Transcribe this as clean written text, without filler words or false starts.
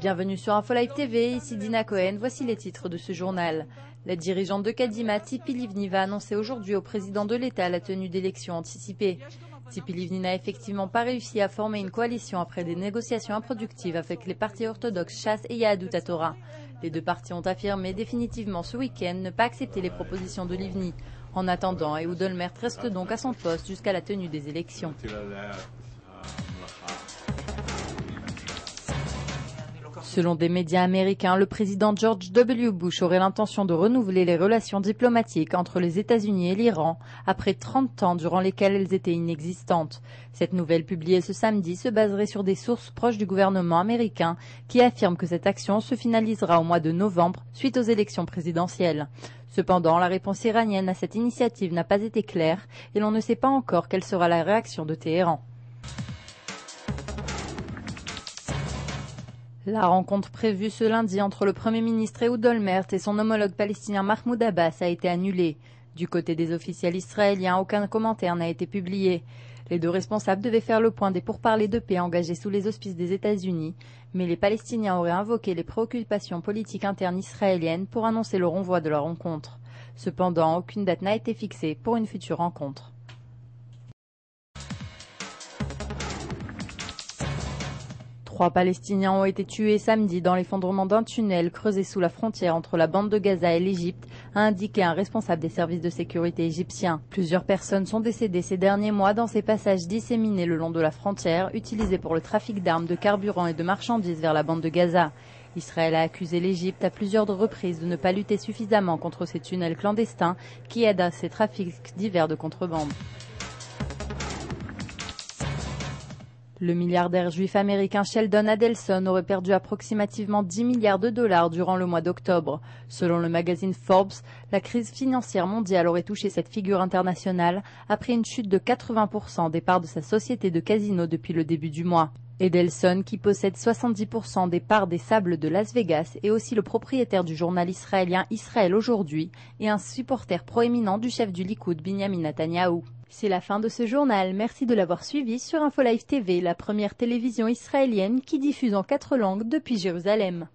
Bienvenue sur InfoLive TV, ici Dina Cohen, voici les titres de ce journal. La dirigeante de Kadima, Tzipi Livni, va annoncer aujourd'hui au président de l'État la tenue d'élections anticipées. Tzipi Livni n'a effectivement pas réussi à former une coalition après des négociations improductives avec les partis orthodoxes Shas et Yahadut HaTorah. Les deux partis ont affirmé définitivement ce week-end ne pas accepter les propositions de Livni. En attendant, Ehud Olmert reste donc à son poste jusqu'à la tenue des élections. Selon des médias américains, le président George W. Bush aurait l'intention de renouveler les relations diplomatiques entre les États-Unis et l'Iran après 30 ans durant lesquels elles étaient inexistantes. Cette nouvelle publiée ce samedi se baserait sur des sources proches du gouvernement américain qui affirment que cette action se finalisera au mois de novembre suite aux élections présidentielles. Cependant, la réponse iranienne à cette initiative n'a pas été claire et l'on ne sait pas encore quelle sera la réaction de Téhéran. La rencontre prévue ce lundi entre le Premier ministre Ehud Olmert et son homologue palestinien Mahmoud Abbas a été annulée. Du côté des officiels israéliens, aucun commentaire n'a été publié. Les deux responsables devaient faire le point des pourparlers de paix engagés sous les auspices des États-Unis, mais les Palestiniens auraient invoqué les préoccupations politiques internes israéliennes pour annoncer le renvoi de la rencontre. Cependant, aucune date n'a été fixée pour une future rencontre. Trois Palestiniens ont été tués samedi dans l'effondrement d'un tunnel creusé sous la frontière entre la bande de Gaza et l'Égypte, a indiqué un responsable des services de sécurité égyptiens. Plusieurs personnes sont décédées ces derniers mois dans ces passages disséminés le long de la frontière, utilisés pour le trafic d'armes, de carburant et de marchandises vers la bande de Gaza. Israël a accusé l'Égypte à plusieurs reprises de ne pas lutter suffisamment contre ces tunnels clandestins qui aident à ces trafics divers de contrebande. Le milliardaire juif américain Sheldon Adelson aurait perdu approximativement 10 milliards de dollars durant le mois d'octobre. Selon le magazine Forbes, la crise financière mondiale aurait touché cette figure internationale après une chute de 80% des parts de sa société de casino depuis le début du mois. Adelson, qui possède 70% des parts des Sables de Las Vegas, est aussi le propriétaire du journal israélien Israël aujourd'hui et un supporter proéminent du chef du Likoud, Binyamin Netanyahou. C'est la fin de ce journal. Merci de l'avoir suivi sur InfoLive TV, la première télévision israélienne qui diffuse en 4 langues depuis Jérusalem.